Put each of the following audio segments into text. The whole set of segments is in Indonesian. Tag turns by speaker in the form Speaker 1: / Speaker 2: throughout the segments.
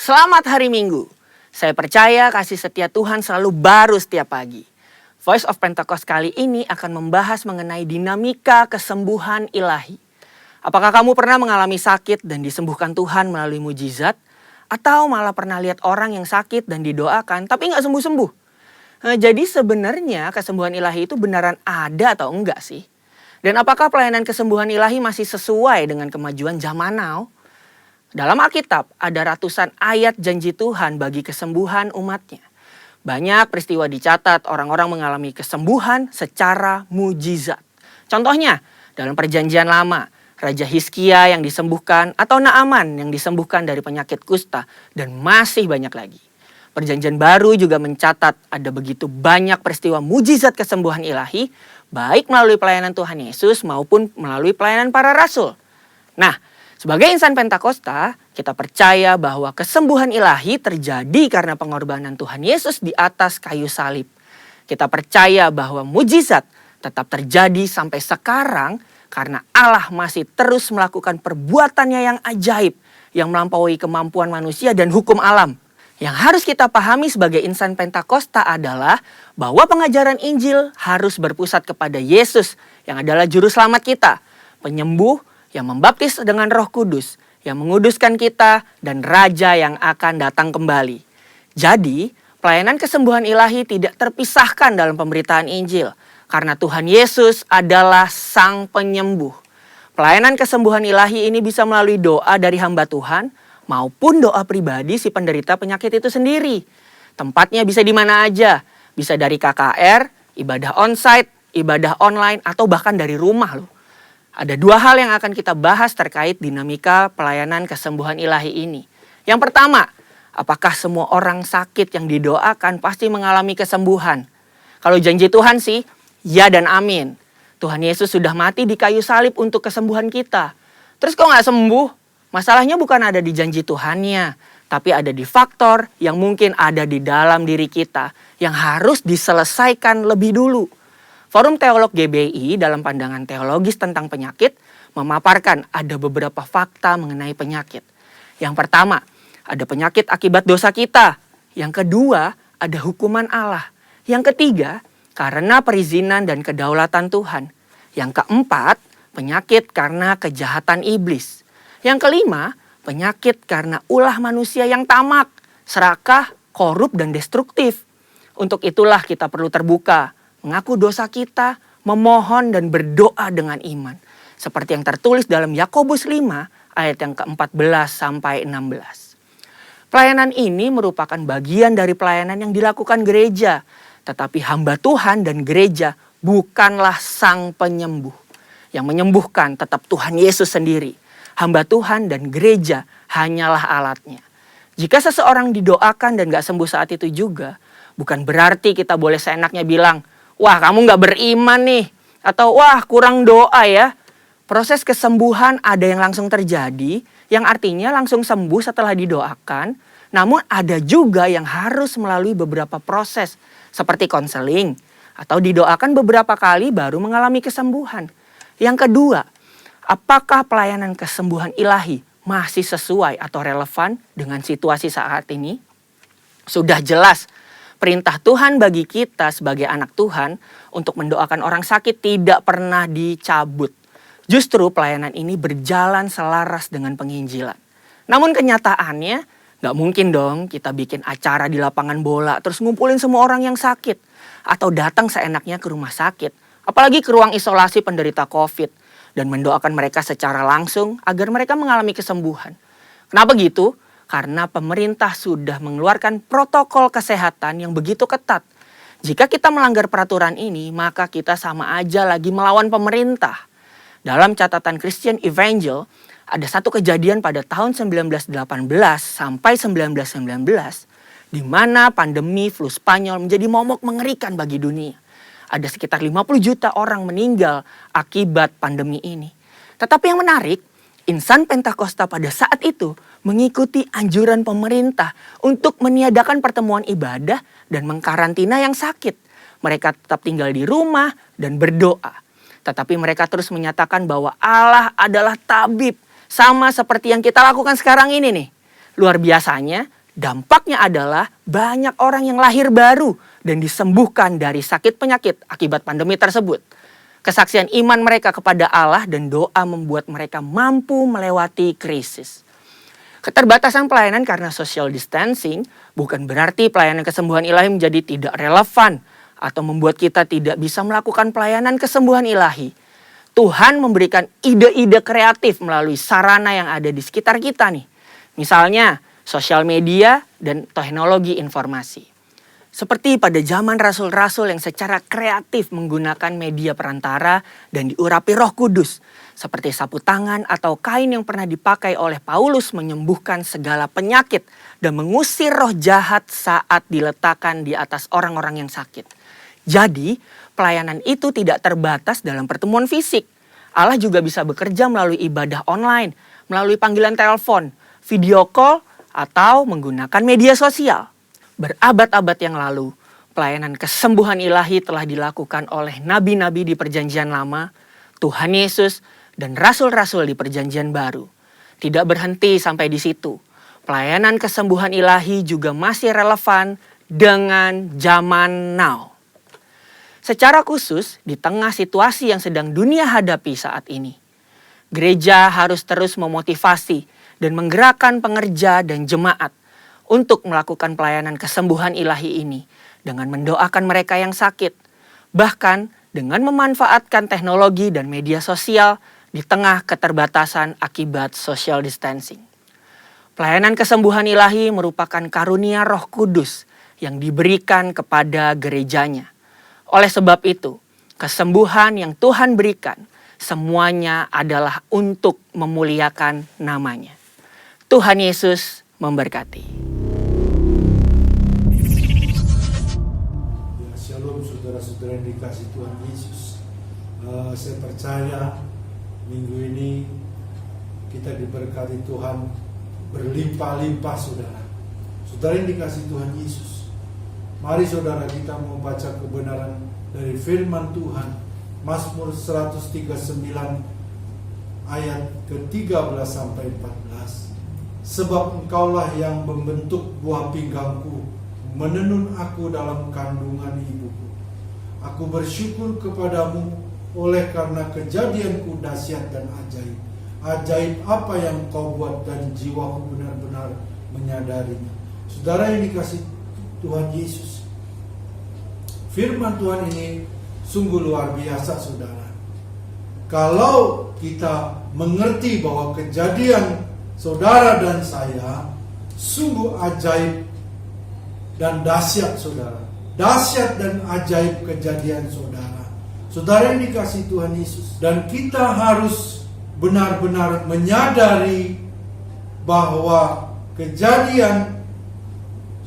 Speaker 1: Selamat hari Minggu. Saya percaya kasih setia Tuhan selalu baru setiap pagi. Voice of Pentecost kali ini akan membahas mengenai dinamika kesembuhan ilahi. Apakah kamu pernah mengalami sakit dan disembuhkan Tuhan melalui mujizat? Atau malah pernah lihat orang yang sakit dan didoakan tapi nggak sembuh-sembuh? Jadi sebenarnya kesembuhan ilahi itu beneran ada atau enggak sih? Dan apakah pelayanan kesembuhan ilahi masih sesuai dengan kemajuan zaman now? Dalam Alkitab ada ratusan ayat janji Tuhan bagi kesembuhan umatnya. Banyak peristiwa dicatat orang-orang mengalami kesembuhan secara mujizat. Contohnya dalam perjanjian lama, Raja Hizkia yang disembuhkan atau Naaman yang disembuhkan dari penyakit kusta dan masih banyak lagi. Perjanjian baru juga mencatat ada begitu banyak peristiwa mujizat kesembuhan ilahi baik melalui pelayanan Tuhan Yesus maupun melalui pelayanan para rasul. Nah, sebagai insan Pentakosta, kita percaya bahwa kesembuhan ilahi terjadi karena pengorbanan Tuhan Yesus di atas kayu salib. Kita percaya bahwa mujizat tetap terjadi sampai sekarang karena Allah masih terus melakukan perbuatannya yang ajaib yang melampaui kemampuan manusia dan hukum alam. Yang harus kita pahami sebagai insan Pentakosta adalah bahwa pengajaran Injil harus berpusat kepada Yesus yang adalah juru selamat kita, penyembuh yang membaptis dengan Roh Kudus, yang menguduskan kita, dan Raja yang akan datang kembali. Jadi, pelayanan kesembuhan ilahi tidak terpisahkan dalam pemberitaan Injil, karena Tuhan Yesus adalah Sang Penyembuh. Pelayanan kesembuhan ilahi ini bisa melalui doa dari hamba Tuhan, maupun doa pribadi si penderita penyakit itu sendiri. Tempatnya bisa di mana aja, bisa dari KKR, ibadah onsite, ibadah online, atau bahkan dari rumah loh. Ada dua hal yang akan kita bahas terkait dinamika pelayanan kesembuhan ilahi ini. Yang pertama, apakah semua orang sakit yang didoakan pasti mengalami kesembuhan? Kalau janji Tuhan sih, ya dan amin. Tuhan Yesus sudah mati di kayu salib untuk kesembuhan kita. Terus kok nggak sembuh? Masalahnya bukan ada di janji Tuhannya, tapi ada di faktor yang mungkin ada di dalam diri kita yang harus diselesaikan lebih dulu. Forum Teolog GBI dalam pandangan teologis tentang penyakit memaparkan ada beberapa fakta mengenai penyakit. Yang pertama, ada penyakit akibat dosa kita. Yang kedua, ada hukuman Allah. Yang ketiga, karena perizinan dan kedaulatan Tuhan. Yang keempat, penyakit karena kejahatan iblis. Yang kelima, penyakit karena ulah manusia yang tamak, serakah, korup, dan destruktif. Untuk itulah kita perlu terbuka, mengaku dosa kita, memohon dan berdoa dengan iman. Seperti yang tertulis dalam Yakobus 5 ayat yang ke-14 sampai 16. Pelayanan ini merupakan bagian dari pelayanan yang dilakukan gereja. Tetapi hamba Tuhan dan gereja bukanlah Sang Penyembuh. Yang menyembuhkan tetap Tuhan Yesus sendiri. Hamba Tuhan dan gereja hanyalah alatnya. Jika seseorang didoakan dan gak sembuh saat itu juga, bukan berarti kita boleh seenaknya bilang, wah kamu gak beriman nih. Atau wah kurang doa ya. Proses kesembuhan ada yang langsung terjadi, yang artinya langsung sembuh setelah didoakan. Namun ada juga yang harus melalui beberapa proses, seperti konseling. Atau didoakan beberapa kali baru mengalami kesembuhan. Yang kedua, apakah pelayanan kesembuhan ilahi masih sesuai atau relevan dengan situasi saat ini? Sudah jelas, perintah Tuhan bagi kita sebagai anak Tuhan untuk mendoakan orang sakit tidak pernah dicabut. Justru pelayanan ini berjalan selaras dengan penginjilan. Namun kenyataannya gak mungkin dong kita bikin acara di lapangan bola terus ngumpulin semua orang yang sakit. Atau datang seenaknya ke rumah sakit, apalagi ke ruang isolasi penderita COVID. Dan mendoakan mereka secara langsung agar mereka mengalami kesembuhan. Kenapa gitu? Karena pemerintah sudah mengeluarkan protokol kesehatan yang begitu ketat. Jika kita melanggar peraturan ini, maka kita sama aja lagi melawan pemerintah. Dalam catatan Christian Evangel, ada satu kejadian pada tahun 1918 sampai 1919, di mana pandemi flu Spanyol menjadi momok mengerikan bagi dunia. Ada sekitar 50 juta orang meninggal akibat pandemi ini. Tetapi yang menarik, insan Pentakosta pada saat itu mengikuti anjuran pemerintah untuk meniadakan pertemuan ibadah dan mengkarantina yang sakit. Mereka tetap tinggal di rumah dan berdoa. Tetapi mereka terus menyatakan bahwa Allah adalah tabib. Sama seperti yang kita lakukan sekarang ini nih. Luar biasanya, Dampaknya adalah banyak orang yang lahir baru dan disembuhkan dari sakit penyakit akibat pandemi tersebut. Kesaksian iman mereka kepada Allah dan doa membuat mereka mampu melewati krisis. Keterbatasan pelayanan karena social distancing bukan berarti pelayanan kesembuhan ilahi menjadi tidak relevan atau membuat kita tidak bisa melakukan pelayanan kesembuhan ilahi. Tuhan memberikan ide-ide kreatif melalui sarana yang ada di sekitar kita nih. Misalnya sosial media dan teknologi informasi. Seperti pada zaman rasul-rasul yang secara kreatif menggunakan media perantara dan diurapi Roh Kudus. Seperti sapu tangan atau kain yang pernah dipakai oleh Paulus menyembuhkan segala penyakit dan mengusir roh jahat saat diletakkan di atas orang-orang yang sakit. Jadi, pelayanan itu tidak terbatas dalam pertemuan fisik. Allah juga bisa bekerja melalui ibadah online, melalui panggilan telepon, video call, atau menggunakan media sosial. Berabad-abad yang lalu, pelayanan kesembuhan ilahi telah dilakukan oleh nabi-nabi di Perjanjian Lama, Tuhan Yesus, dan rasul-rasul di Perjanjian Baru. Tidak berhenti sampai di situ. Pelayanan kesembuhan ilahi juga masih relevan dengan zaman now. Secara khusus, di tengah situasi yang sedang dunia hadapi saat ini, gereja harus terus memotivasi dan menggerakkan pengerja dan jemaat untuk melakukan pelayanan kesembuhan ilahi ini dengan mendoakan mereka yang sakit, bahkan dengan memanfaatkan teknologi dan media sosial di tengah keterbatasan akibat social distancing. Pelayanan kesembuhan ilahi merupakan karunia Roh Kudus yang diberikan kepada gerejanya. Oleh sebab itu, kesembuhan yang Tuhan berikan semuanya adalah untuk memuliakan namanya. Tuhan Yesus memberkati.
Speaker 2: Ya, shalom saudara-saudara yang dikasih Tuhan Yesus. Saya percaya minggu ini kita diberkati Tuhan berlimpah-limpah saudara. Saudara yang dikasih Tuhan Yesus. Mari saudara kita membaca kebenaran dari firman Tuhan. Mazmur 139 ayat ke-13 sampai 14. Sebab engkaulah yang membentuk buah pinggangku, menenun aku dalam kandungan ibuku. Aku bersyukur kepadamu oleh karena kejadianku dahsyat dan ajaib. Ajaib apa yang kau buat dan jiwaku benar-benar menyadarinya. Saudara yang dikasih Tuhan Yesus, firman Tuhan ini sungguh luar biasa saudara. Kalau kita mengerti bahwa kejadian saudara dan saya sungguh ajaib dan dahsyat saudara. Dahsyat dan ajaib kejadian saudara. Saudara yang dikasih Tuhan Yesus. Dan kita harus benar-benar menyadari bahwa kejadian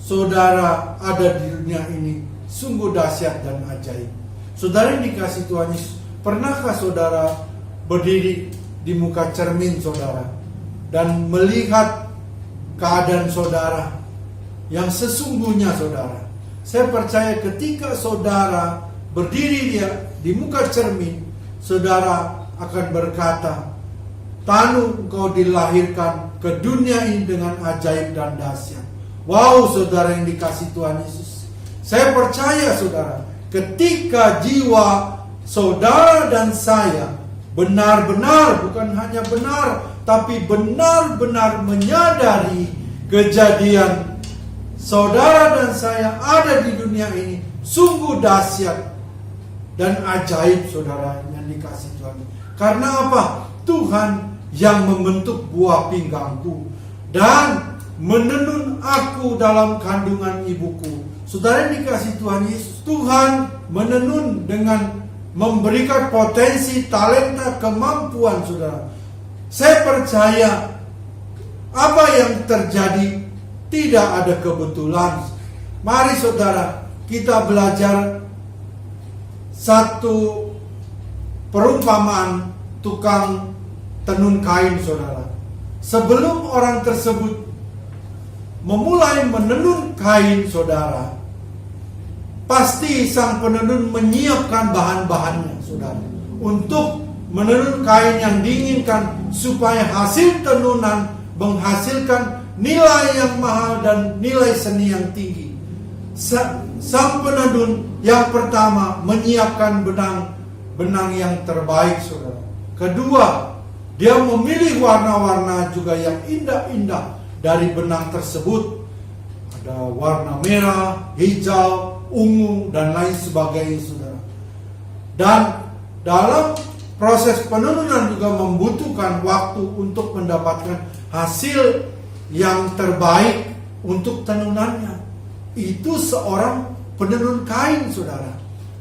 Speaker 2: saudara ada di dunia ini sungguh dahsyat dan ajaib. Saudara yang dikasih Tuhan Yesus, pernahkah saudara berdiri di muka cermin saudara dan melihat keadaan saudara yang sesungguhnya saudara? Saya percaya ketika saudara berdiri di muka cermin, saudara akan berkata, "Tanu engkau dilahirkan ke dunia ini dengan ajaib dan dahsyat." Wow, saudara yang dikasih Tuhan Yesus. Saya percaya saudara, ketika jiwa saudara dan saya benar-benar, bukan hanya benar, tapi benar-benar menyadari kejadian saudara dan saya ada di dunia ini sungguh dahsyat dan ajaib saudara yang dikasih Tuhan. Karena apa? Tuhan yang membentuk buah pinggangku dan menenun aku dalam kandungan ibuku. Saudara yang dikasih Tuhan Yesus, Tuhan menenun dengan memberikan potensi, talenta, kemampuan saudara. Saya percaya apa yang terjadi tidak ada kebetulan. Mari saudara, kita belajar satu perumpamaan tukang tenun kain saudara. Sebelum orang tersebut memulai menenun kain saudara, pasti sang penenun menyiapkan bahan-bahannya saudara untuk menenun kain yang diinginkan supaya hasil tenunan menghasilkan nilai yang mahal dan nilai seni yang tinggi. Sang penenun yang pertama menyiapkan benang yang terbaik, saudara. Kedua, dia memilih warna-warna juga yang indah-indah dari benang tersebut. Ada warna merah, hijau, ungu, dan lain sebagainya, saudara. Dan dalam proses penenunan juga membutuhkan waktu untuk mendapatkan hasil yang terbaik untuk tenunannya. Itu seorang penenun kain, saudara.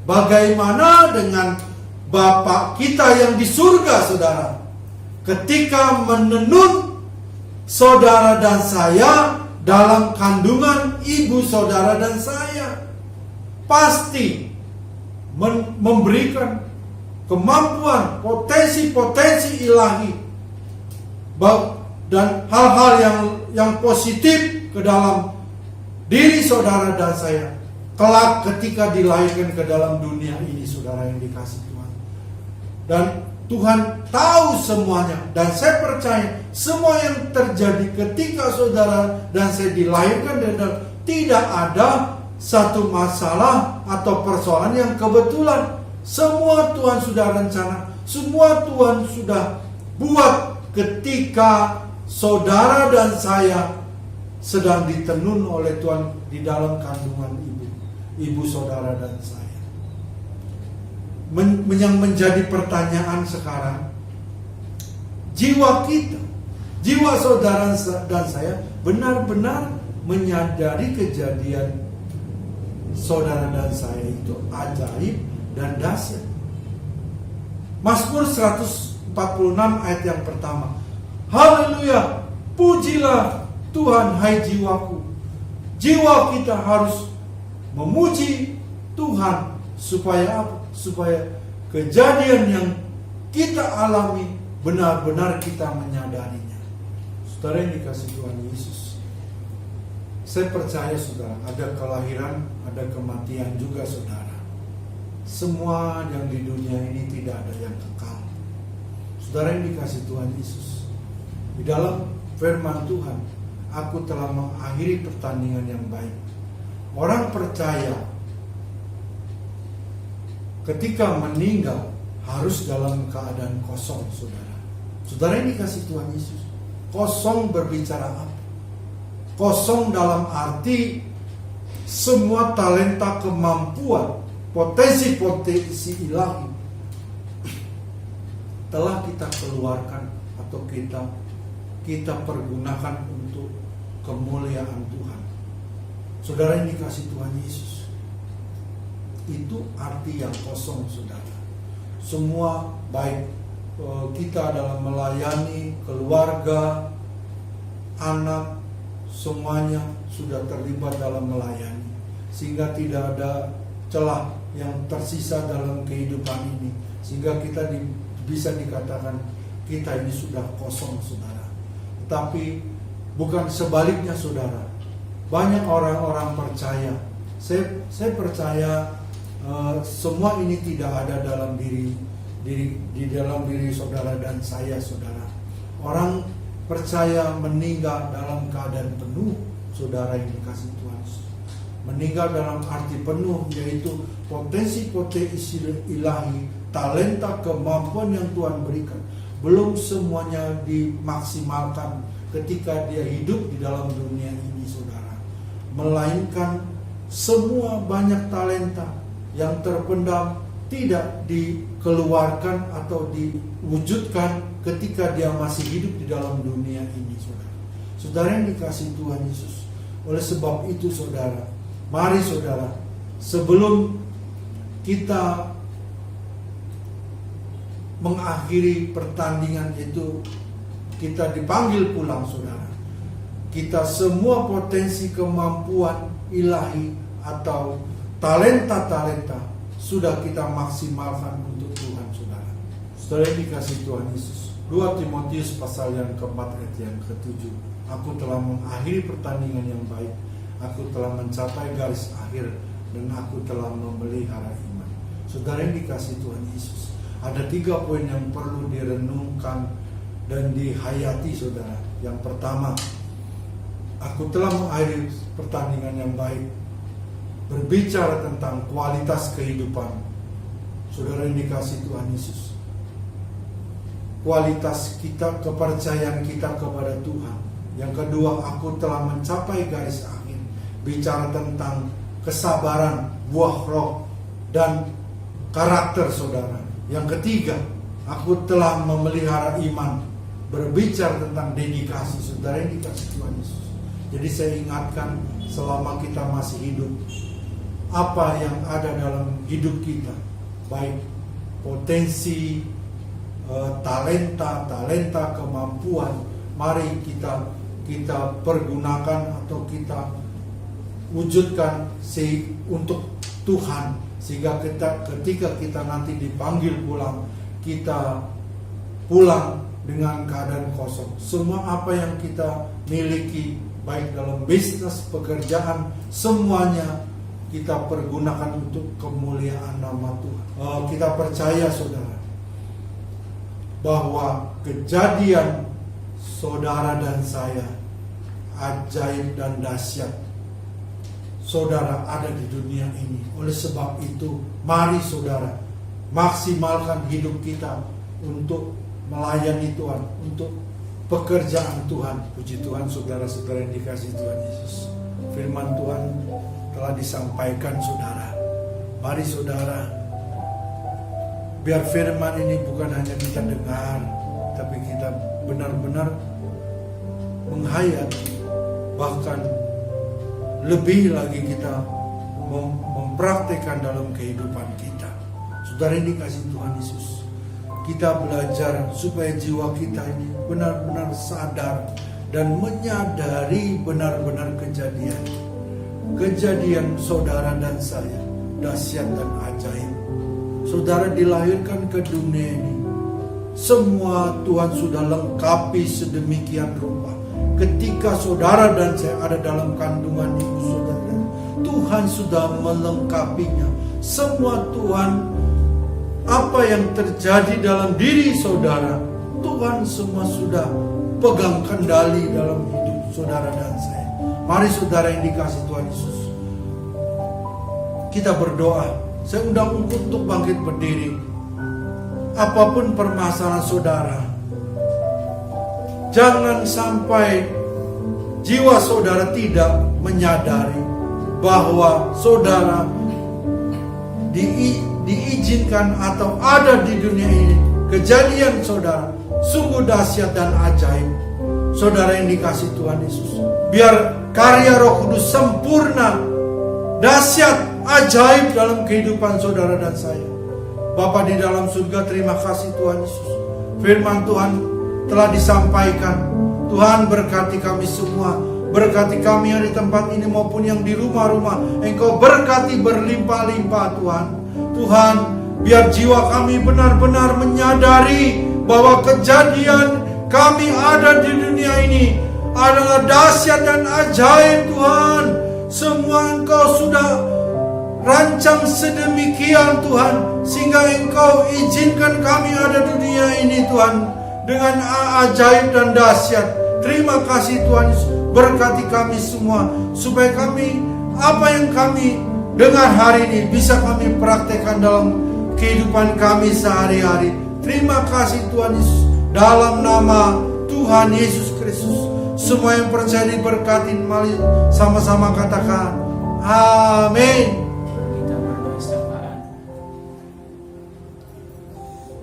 Speaker 2: Bagaimana dengan Bapa kita yang di surga, saudara? Ketika menenun saudara dan saya dalam kandungan ibu saudara dan saya, pasti memberikan kemampuan, potensi-potensi ilahi dan hal-hal yang positif ke dalam diri saudara dan saya kelak ketika dilahirkan ke dalam dunia ini, saudara yang dikasih Tuhan. Dan Tuhan tahu semuanya, dan saya percaya semua yang terjadi ketika saudara dan saya dilahirkan dan tidak ada satu masalah atau persoalan yang kebetulan. Semua Tuhan sudah rencana, semua Tuhan sudah buat ketika saudara dan saya sedang ditenun oleh Tuhan di dalam kandungan ibu saudara dan saya. Yang menjadi pertanyaan sekarang, jiwa kita, jiwa saudara dan saya benar-benar menyadari kejadian saudara dan saya itu ajaib dan dahsyat. Mazmur 146 ayat yang pertama. Haleluya, pujilah Tuhan hai jiwaku. Jiwa kita harus memuji Tuhan supaya apa? Supaya kejadian yang kita alami benar-benar kita menyadarinya. Saudara yang dikasih Tuhan Yesus, saya percaya saudara, ada kelahiran, ada kematian juga saudara. Semua yang di dunia ini tidak ada yang kekal. Saudara yang dikasih Tuhan Yesus, di dalam firman Tuhan, aku telah mengakhiri pertandingan yang baik. Orang percaya ketika meninggal harus dalam keadaan kosong, saudara. Saudara yang dikasih Tuhan Yesus, kosong berbicara apa? Kosong dalam arti semua talenta, kemampuan, potensi-potensi ilahi telah kita keluarkan atau kita pergunakan untuk kemuliaan Tuhan. Saudara yang dikasih Tuhan Yesus, itu arti yang kosong, saudara. Semua baik kita dalam melayani keluarga, anak, semuanya sudah terlibat dalam melayani, sehingga tidak ada celah yang tersisa dalam kehidupan ini, sehingga kita bisa dikatakan kita ini sudah kosong, saudara. Tapi bukan sebaliknya, saudara. Banyak orang-orang percaya, saya percaya semua ini tidak ada dalam di dalam diri saudara dan saya, saudara. Orang percaya meninggal dalam keadaan penuh, saudara yang dikasih Tuhan. Meninggal dalam arti penuh, yaitu potensi-potensi ilahi, talenta, kemampuan yang Tuhan berikan belum semuanya dimaksimalkan ketika dia hidup di dalam dunia ini, saudara. Melainkan semua banyak talenta yang terpendam tidak dikeluarkan atau diwujudkan ketika dia masih hidup di dalam dunia ini, saudara. Saudara yang dikasih Tuhan Yesus, oleh sebab itu, saudara, mari saudara, sebelum kita mengakhiri pertandingan itu, kita dipanggil pulang, saudara. Kita semua potensi, kemampuan ilahi atau talenta-talenta sudah kita maksimalkan untuk Tuhan, saudara. Saudara yang dikasih Tuhan Yesus, 2 Timotius pasal yang keempat ayat yang ke-7. Aku telah mengakhiri pertandingan yang baik, aku telah mencapai garis akhir, dan aku telah memelihara iman. Saudara yang dikasih Tuhan Yesus, ada 3 poin yang perlu direnungkan dan dihayati, saudara. Yang pertama, Aku telah mengakhiri pertandingan yang baik. Berbicara tentang kualitas kehidupan, saudara yang dikasihi Tuhan Yesus, kualitas kita, kepercayaan kita kepada Tuhan. Yang kedua, aku telah mencapai garis akhir. Bicara tentang kesabaran, buah roh, dan karakter saudara. Yang ketiga, aku telah memelihara iman. Berbicara tentang dedikasi, saudara yang dikasihi Tuhan Yesus. Jadi saya ingatkan, selama kita masih hidup, apa yang ada dalam hidup kita, baik potensi, talenta, kemampuan, mari kita pergunakan atau kita wujudkan untuk Tuhan, sehingga ketika kita nanti dipanggil pulang, kita pulang dengan keadaan kosong. Semua apa yang kita miliki, baik dalam bisnis, pekerjaan, semuanya kita pergunakan untuk kemuliaan nama Tuhan. Kita percaya saudara, bahwa kejadian saudara dan saya ajaib dan dahsyat. Saudara ada di dunia ini. Oleh sebab itu, mari saudara maksimalkan hidup kita untuk melayani Tuhan, untuk pekerjaan Tuhan. Puji Tuhan, saudara-saudara yang dikasihi Tuhan Yesus. Firman Tuhan telah disampaikan saudara. Mari saudara, biar firman ini bukan hanya kita dengar, tapi kita benar-benar menghayati, bahkan lebih lagi kita mempraktekkan dalam kehidupan kita. Saudara yang dikasihi Tuhan Yesus, kita belajar supaya jiwa kita ini benar-benar sadar dan menyadari benar-benar kejadian saudara dan saya dahsyat dan ajaib. Saudara dilahirkan ke dunia ini, semua Tuhan sudah lengkapi sedemikian rupa. Ketika saudara dan saya ada dalam kandungan ibu saudara, Tuhan sudah melengkapinya. Semua Tuhan, apa yang terjadi dalam diri saudara, Tuhan semua sudah pegang kendali dalam hidup saudara dan saya. Mari saudara yang dikasihi Tuhan Yesus, kita berdoa. Saya undang untuk bangkit berdiri. Apapun permasalahan saudara, jangan sampai jiwa saudara tidak menyadari bahwa saudara diizinkan atau ada di dunia ini. Kejadian saudara sungguh dahsyat dan ajaib. Saudara yang dikasihi Tuhan Yesus, biar karya Roh Kudus sempurna, dahsyat, ajaib dalam kehidupan saudara dan saya. Bapa di dalam surga, terima kasih Tuhan Yesus. Firman Tuhan telah disampaikan. Tuhan berkati kami semua. Berkati kami yang di tempat ini maupun yang di rumah-rumah. Engkau berkati berlimpah-limpah Tuhan. Tuhan, biar jiwa kami benar-benar menyadari bahwa kejadian kami ada di dunia ini adalah dahsyat dan ajaib Tuhan. Semua Engkau sudah rancang sedemikian Tuhan, sehingga Engkau izinkan kami ada di dunia ini Tuhan dengan ajaib dan dahsyat. Terima kasih Tuhan, berkati kami semua supaya kami, apa yang kami dengar hari ini bisa kami praktekkan dalam kehidupan kami sehari-hari. Terima kasih Tuhan Yesus, dalam nama Tuhan Yesus Kristus. Semua yang percaya diberkati, mari sama-sama katakan amin.
Speaker 1: Kita berdoa syafaat.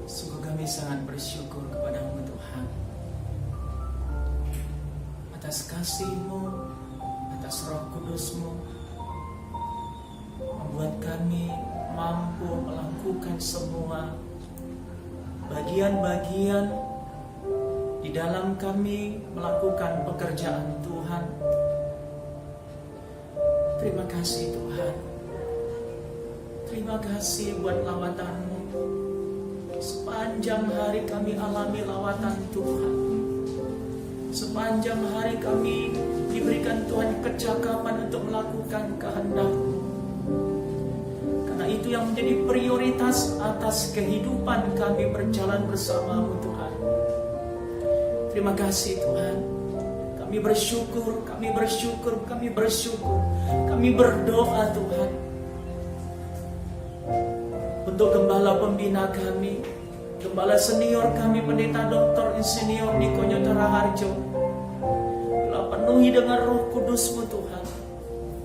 Speaker 1: Sungguh kami sangat bersyukur kepada-Mu Tuhan, atas kasih-Mu, atas Roh Kudus-Mu, membuat kami mampu melakukan semua bagian-bagian di dalam kami melakukan pekerjaan Tuhan. Terima kasih Tuhan. Terima kasih buat lawatan-Mu. Sepanjang hari kami alami lawatan Tuhan. Sepanjang hari kami diberikan Tuhan kecakapan untuk melakukan kehendak-Mu. Karena itu yang menjadi prioritas atas kehidupan kami berjalan bersama-Mu Tuhan. Terima kasih Tuhan.
Speaker 3: Kami bersyukur, kami bersyukur, kami bersyukur. Kami berdoa Tuhan untuk gembala pembina kami, gembala senior kami, Pendeta Dr. Insinyur Niko Nyoto Raharjo. Bila penuhi dengan Roh Kudus-Mu Tuhan.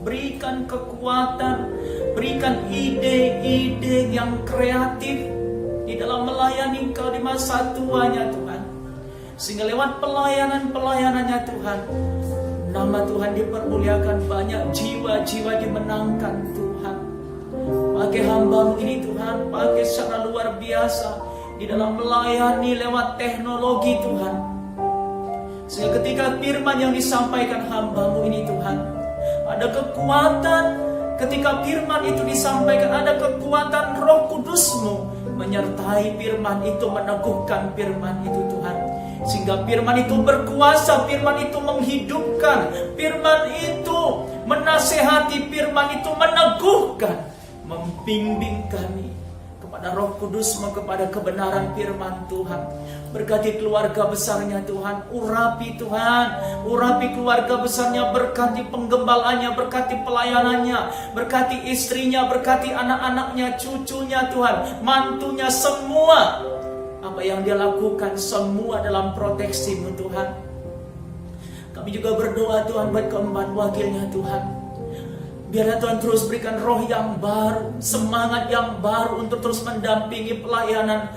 Speaker 3: Berikan kekuatan, berikan ide-ide yang kreatif di dalam melayani Engkau di masa tuanya Tuhan. Sehingga lewat pelayanan-pelayanannya Tuhan, nama Tuhan dipermuliakan, banyak jiwa-jiwa dimenangkan Tuhan. Pakai hamba-Mu ini Tuhan, pakai secara luar biasa di dalam melayani lewat teknologi Tuhan. Sehingga ketika firman yang disampaikan hamba-Mu ini Tuhan, ada kekuatan. Ketika firman itu disampaikan, ada kekuatan Roh Kudus-Mu menyertai firman itu, meneguhkan firman itu Tuhan. Sehingga firman itu berkuasa, firman itu menghidupkan, firman itu menasehati, firman itu meneguhkan, membimbing kami kepada Roh Kudus-Mu, kepada kebenaran firman Tuhan. Berkati keluarga besarnya Tuhan, urapi Tuhan, urapi keluarga besarnya, berkati penggembalaannya, berkati pelayanannya, berkati istrinya, berkati anak-anaknya, cucunya Tuhan, mantunya, semua apa yang dia lakukan, semua dalam proteksi-Mu Tuhan. Kami juga berdoa Tuhan buat keempat wakilnya Tuhan. Biarlah Tuhan terus berikan roh yang baru, semangat yang baru untuk terus mendampingi pelayanan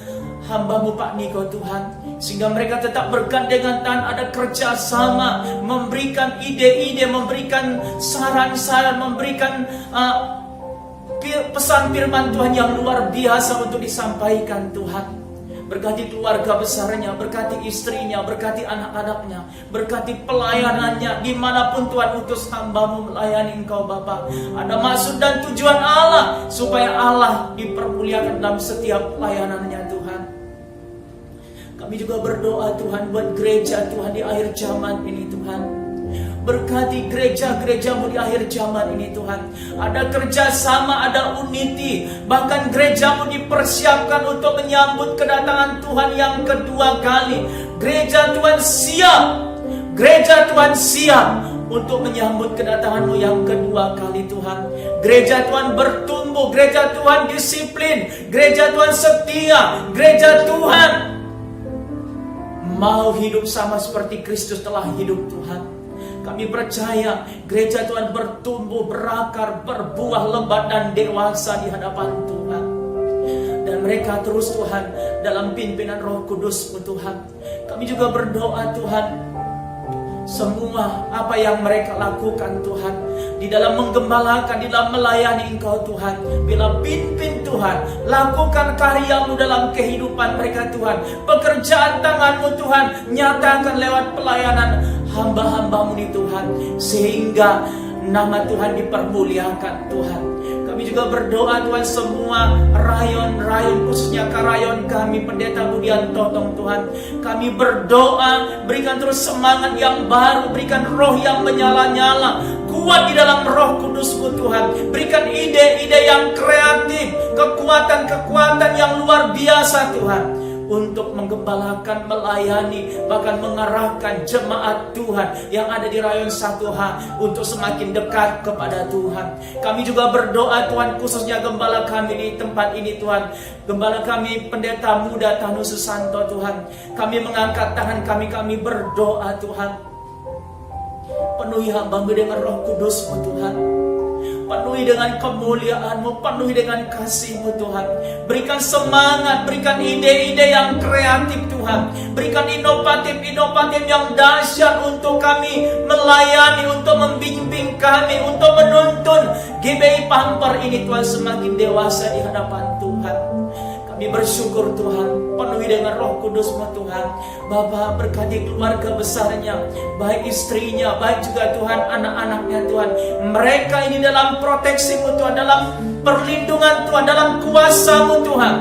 Speaker 3: hamba-Mu Pak Niko Tuhan. Sehingga mereka tetap bergandengan tangan, ada kerjasama, memberikan ide-ide, memberikan saran-saran, memberikan pesan firman Tuhan yang luar biasa untuk disampaikan Tuhan. Berkati keluarga besarnya, berkati istrinya, berkati anak-anaknya, berkati pelayanannya, dimanapun Tuhan utus hamba-Mu melayani Engkau Bapa. Ada maksud dan tujuan Allah, supaya Allah dipermuliakan dalam setiap pelayanannya Tuhan. Kami juga berdoa Tuhan buat gereja Tuhan di akhir zaman ini Tuhan. Berkati gereja-gereja-Mu di akhir zaman ini Tuhan. Ada kerjasama, ada unity. Bahkan gereja-Mu dipersiapkan untuk menyambut kedatangan Tuhan yang kedua kali. Gereja Tuhan siap, gereja Tuhan siap untuk menyambut kedatangan-Mu yang kedua kali Tuhan. Gereja Tuhan bertumbuh, gereja Tuhan disiplin, gereja Tuhan setia, gereja Tuhan mau hidup sama seperti Kristus telah hidup Tuhan. Kami percaya gereja Tuhan bertumbuh, berakar, berbuah lebat dan dewasa di hadapan Tuhan. Dan mereka terus Tuhan dalam pimpinan Roh Kudus-Mu Tuhan. Kami juga berdoa Tuhan, semua apa yang mereka lakukan Tuhan, di dalam menggembalakan, di dalam melayani Engkau Tuhan, bila pimpin Tuhan, lakukan karya-Mu dalam kehidupan mereka Tuhan. Pekerjaan tangan-Mu Tuhan, nyatakan lewat pelayanan hamba-hamba-Mu ini Tuhan, sehingga nama Tuhan dipermuliakan Tuhan. Kami juga berdoa Tuhan, semua rayon-rayon, khususnya karayon kami Pendeta Budian Totong Tuhan. Kami berdoa, berikan terus semangat yang baru, berikan roh yang menyala-nyala, kuat di dalam Roh Kudus-Mu Tuhan. Berikan ide-ide yang kreatif, kekuatan-kekuatan yang luar biasa Tuhan, untuk menggembalakan, melayani, bahkan mengarahkan jemaat Tuhan yang ada di rayon 1H untuk semakin dekat kepada Tuhan. Kami juga berdoa Tuhan, khususnya gembala kami di tempat ini Tuhan, gembala kami Pendeta Muda Tanu Susanto Tuhan. Kami mengangkat tangan kami berdoa Tuhan, penuhi hamba-Mu dengan Roh Kudus-Mu Tuhan. Penuhi dengan kemuliaan-Mu, penuhi dengan kasih-Mu Tuhan. Berikan semangat, berikan ide-ide yang kreatif Tuhan. Berikan inovatif-inovatif yang dahsyat untuk kami melayani, untuk membimbing kami, untuk menuntun GBI Pamper ini Tuhan semakin dewasa di hadapan Tuhan. Kami bersyukur Tuhan, penuhi dengan Roh Kudus-Mu Tuhan. Bapa, berkati keluarga besarnya, baik istrinya, baik juga Tuhan anak-anaknya Tuhan. Mereka ini dalam proteksi-Mu Tuhan, dalam perlindungan Tuhan, dalam kuasa-Mu Tuhan.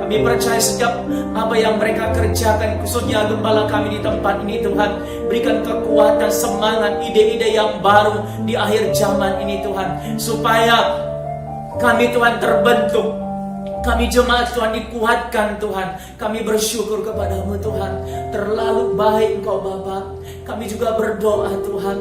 Speaker 3: Kami percaya setiap apa yang mereka kerjakan, khususnya gembala kami di tempat ini Tuhan, berikan kekuatan, semangat, ide-ide yang baru di akhir zaman ini Tuhan, supaya kami Tuhan terbentuk, kami jemaat Tuhan dikuatkan Tuhan. Kami bersyukur kepada-Mu Tuhan. Terlalu baik Engkau Bapa. Kami juga berdoa Tuhan,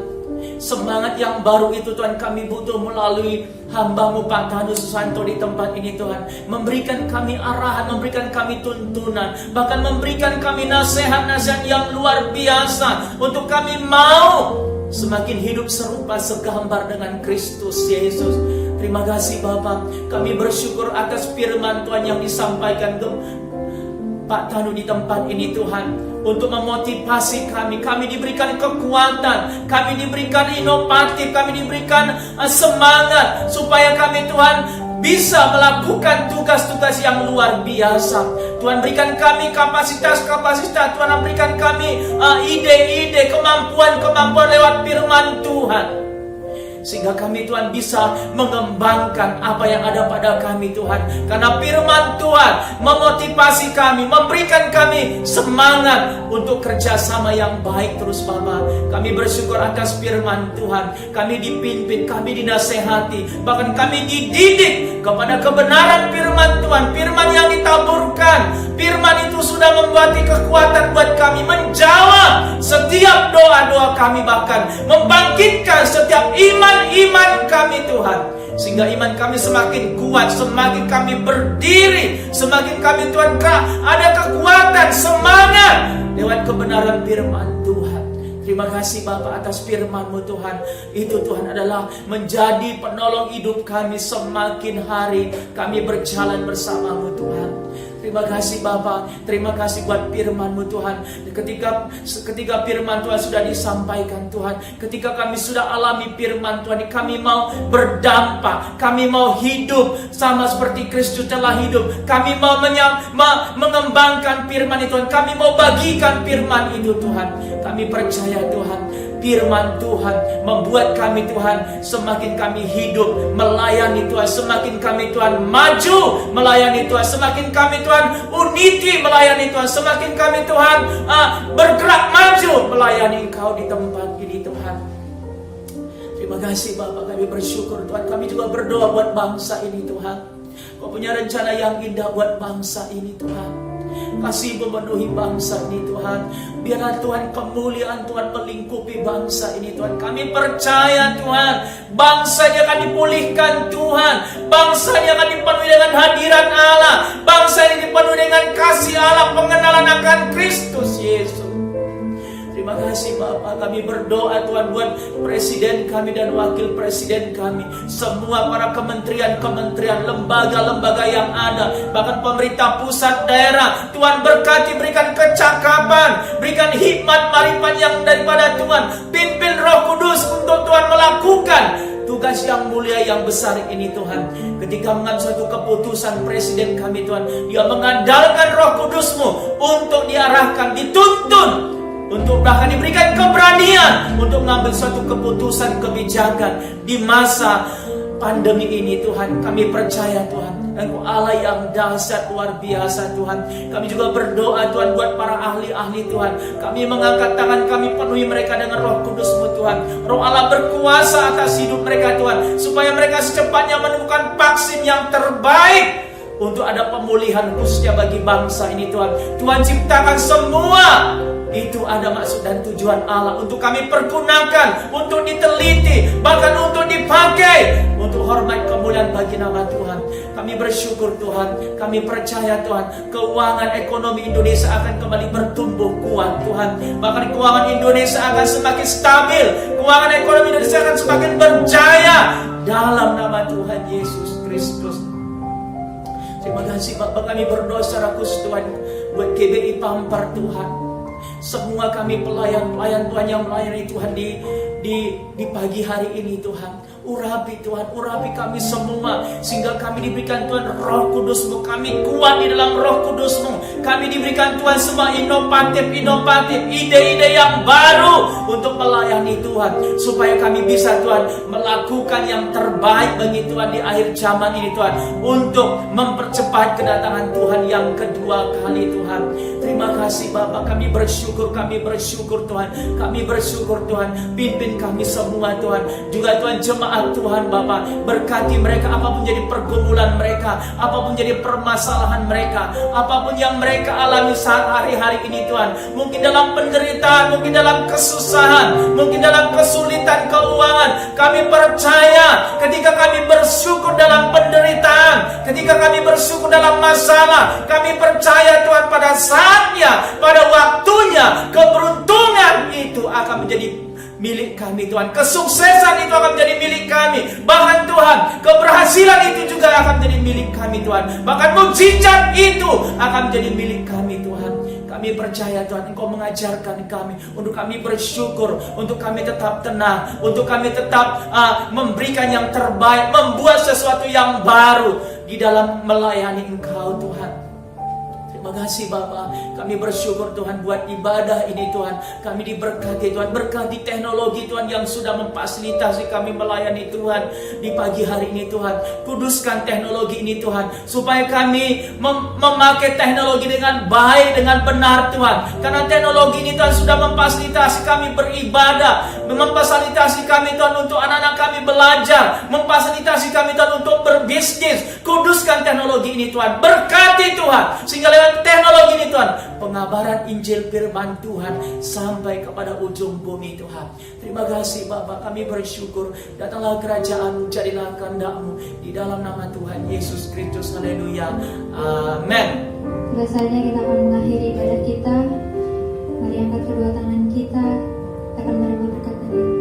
Speaker 3: semangat yang baru itu Tuhan kami butuh melalui hamba-Mu Pak Tanu Susanto di tempat ini Tuhan. Memberikan kami arahan, memberikan kami tuntunan, bahkan memberikan kami nasihat-nasihat yang luar biasa untuk kami mau semakin hidup serupa segambar dengan Kristus Yesus. Terima kasih Bapak, kami bersyukur atas firman Tuhan yang disampaikan ke Pak Tanu di tempat ini Tuhan, untuk memotivasi kami. Kami diberikan kekuatan, kami diberikan inovatif, kami diberikan semangat supaya kami Tuhan bisa melakukan tugas-tugas yang luar biasa. Tuhan berikan kami kapasitas-kapasitas, Tuhan berikan kami ide-ide, kemampuan-kemampuan lewat firman Tuhan, sehingga kami Tuhan bisa mengembangkan apa yang ada pada kami Tuhan. Karena firman Tuhan memotivasi kami, memberikan kami semangat untuk kerjasama yang baik terus Bapak. Kami bersyukur atas firman Tuhan. Kami dipimpin, kami dinasehati, bahkan kami dididik kepada kebenaran firman Tuhan. Firman yang ditaburkan, firman itu sudah membuat kekuatan buat kami menjawab setiap doa-doa kami, bahkan membangkitkan setiap iman kami Tuhan, sehingga iman kami semakin kuat, semakin kami berdiri, semakin kami Tuhan ada kekuatan, semangat lewat kebenaran firman Tuhan. Terima kasih Bapak atas firman-Mu Tuhan. Itu Tuhan adalah menjadi penolong hidup kami, semakin hari kami berjalan bersama-Mu Tuhan. Terima kasih Bapak, terima kasih buat firman-Mu Tuhan. Ketika firman Tuhan sudah disampaikan Tuhan, ketika kami sudah alami firman Tuhan, kami mau berdampak, kami mau hidup sama seperti Kristus telah hidup. Kami mau mengembangkan firman itu Tuhan, kami mau bagikan firman itu Tuhan. Kami percaya Tuhan, firman Tuhan membuat kami Tuhan semakin kami hidup melayani Tuhan, semakin kami Tuhan maju melayani Tuhan, semakin kami Tuhan unity melayani Tuhan, semakin kami Tuhan bergerak maju melayani Engkau di tempat ini Tuhan. Terima kasih Bapak, kami bersyukur Tuhan. Kami juga berdoa buat bangsa ini Tuhan. Kau punya rencana yang indah buat bangsa ini Tuhan. Kasih memenuhi bangsa ini Tuhan. Biarlah Tuhan kemuliaan Tuhan melingkupi bangsa ini Tuhan. Kami percaya Tuhan, bangsanya akan dipulihkan Tuhan, bangsanya akan dipenuhi dengan hadirat Allah, bangsa ini dipenuhi dengan kasih Allah, pengenalan akan Kristus Yesus. Terima kasih Bapak, kami berdoa Tuhan buat presiden kami dan wakil presiden kami, semua para kementerian-kementerian, lembaga-lembaga yang ada, bahkan pemerintah pusat, daerah. Tuhan berkati, berikan kecakapan, berikan hikmat marifat yang daripada Tuhan. Pimpin Roh Kudus untuk Tuhan melakukan tugas yang mulia yang besar ini Tuhan. Ketika mengambil suatu keputusan presiden kami Tuhan, dia mengandalkan Roh Kudus-Mu untuk diarahkan, dituntun, untuk bahkan diberikan keberanian untuk mengambil suatu keputusan kebijakan di masa pandemi ini Tuhan. Kami percaya Tuhan, Engkau Allah yang dahsyat luar biasa Tuhan. Kami juga berdoa Tuhan buat para ahli-ahli Tuhan. Kami mengangkat tangan, kami penuhi mereka dengan Roh Kudus-Mu Tuhan. Roh Allah berkuasa atas hidup mereka Tuhan, supaya mereka secepatnya menemukan vaksin yang terbaik untuk ada pemulihan khususnya bagi bangsa ini Tuhan. Tuhan ciptakan semua itu ada maksud dan tujuan Allah untuk kami pergunakan, untuk diteliti, bahkan untuk dipakai untuk hormat kemuliaan bagi nama Tuhan. Kami bersyukur Tuhan, kami percaya Tuhan, keuangan ekonomi Indonesia akan kembali bertumbuh kuat Tuhan. Bahkan keuangan Indonesia akan semakin stabil, keuangan ekonomi Indonesia akan semakin berjaya dalam nama Tuhan Yesus Kristus. Terima kasih Bapak, kami berdoa secara khusus Tuhan buat GBI Pampar Tuhan. Semua kami pelayan-pelayan Tuhan yang melayani Tuhan di pagi hari ini Tuhan. Urapi Tuhan, urapi kami semua, sehingga kami diberikan Tuhan Roh Kudus-Mu. Kami kuat di dalam Roh Kudus-Mu. Kami diberikan Tuhan semua inovatif, ide-ide yang baru untuk melayani melayani Tuhan, supaya kami bisa Tuhan melakukan yang terbaik bagi Tuhan di akhir zaman ini Tuhan, untuk mempercepat kedatangan Tuhan yang kedua kali Tuhan. Terima kasih Bapa, kami bersyukur Tuhan, kami bersyukur Tuhan, pimpin kami semua Tuhan, juga Tuhan jemaat Tuhan Bapa, berkati mereka apapun jadi pergumulan mereka, apapun jadi permasalahan mereka, apapun yang mereka alami saat hari-hari ini Tuhan, mungkin dalam penderitaan, mungkin dalam kesusahan, mungkin dalam kesulitan keuangan, kami percaya ketika kami bersyukur dalam penderitaan, ketika kami bersyukur dalam masalah, kami percaya Tuhan pada saatnya, pada waktunya, keberuntungan itu akan menjadi milik kami Tuhan, kesuksesan itu akan menjadi milik kami, bahkan Tuhan keberhasilan itu juga akan menjadi milik kami Tuhan, bahkan mukjizat itu akan menjadi milik kami Tuhan. Kami percaya Tuhan, Engkau mengajarkan kami untuk kami bersyukur, untuk kami tetap tenang, untuk kami tetap memberikan yang terbaik, membuat sesuatu yang baru di dalam melayani Engkau Tuhan. Terima kasih Bapa, kami bersyukur Tuhan buat ibadah ini Tuhan, kami diberkati Tuhan, berkati teknologi Tuhan yang sudah memfasilitasi kami melayani Tuhan di pagi hari ini Tuhan. Kuduskan teknologi ini Tuhan, supaya kami memakai teknologi dengan baik, dengan benar Tuhan, karena teknologi ini Tuhan sudah memfasilitasi kami beribadah, memfasilitasi kami Tuhan untuk anak-anak kami belajar, memfasilitasi kami Tuhan untuk berbisnis. Kuduskan teknologi ini Tuhan, berkati Tuhan, sehingga lewat teknologi ini Tuhan, pengabaran Injil firman Tuhan sampai kepada ujung bumi Tuhan. Terima kasih Bapa, kami bersyukur. Datanglah kerajaan-Mu, jadilah kehendak-Mu, di dalam nama Tuhan Yesus Kristus. Haleluya, amin.
Speaker 4: Rasanya kita akan mengakhiri ibadah kita. Mari angkat kedua tangan kita, akan menerima berkat dari Allah.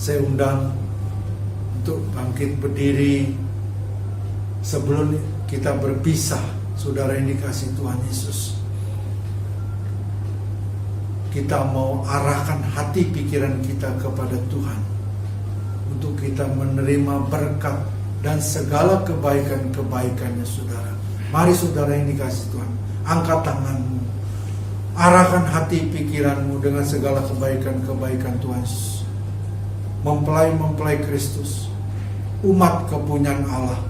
Speaker 2: Saya undang untuk bangkit berdiri sebelum kita berpisah, saudara yang dikasih Tuhan Yesus. Kita mau arahkan hati pikiran kita kepada Tuhan untuk kita menerima berkat dan segala kebaikan-kebaikannya saudara. Mari saudara yang dikasih Tuhan, angkat tanganmu, arahkan hati pikiranmu dengan segala kebaikan-kebaikan Tuhan Yesus. Mempelai Kristus, umat kepunyaan Allah.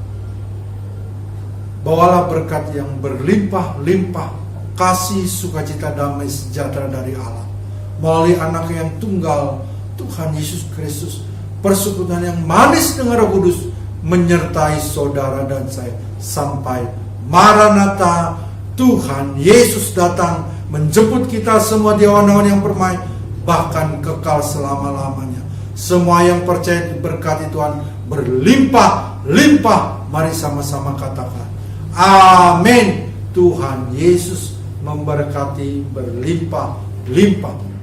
Speaker 2: Bawalah berkat yang berlimpah-limpah, kasih, sukacita, damai, sejahtera dari Allah melalui anak yang tunggal, Tuhan Yesus Kristus. Persekutuan yang manis dengan Roh Kudus menyertai saudara dan saya sampai Maranatha, Tuhan Yesus datang menjemput kita semua di awan-awan yang permai, bahkan kekal selama-lamanya. Semua yang percaya diberkati Tuhan berlimpah-limpah. Mari sama-sama katakan amin. Tuhan Yesus memberkati berlimpah-limpah.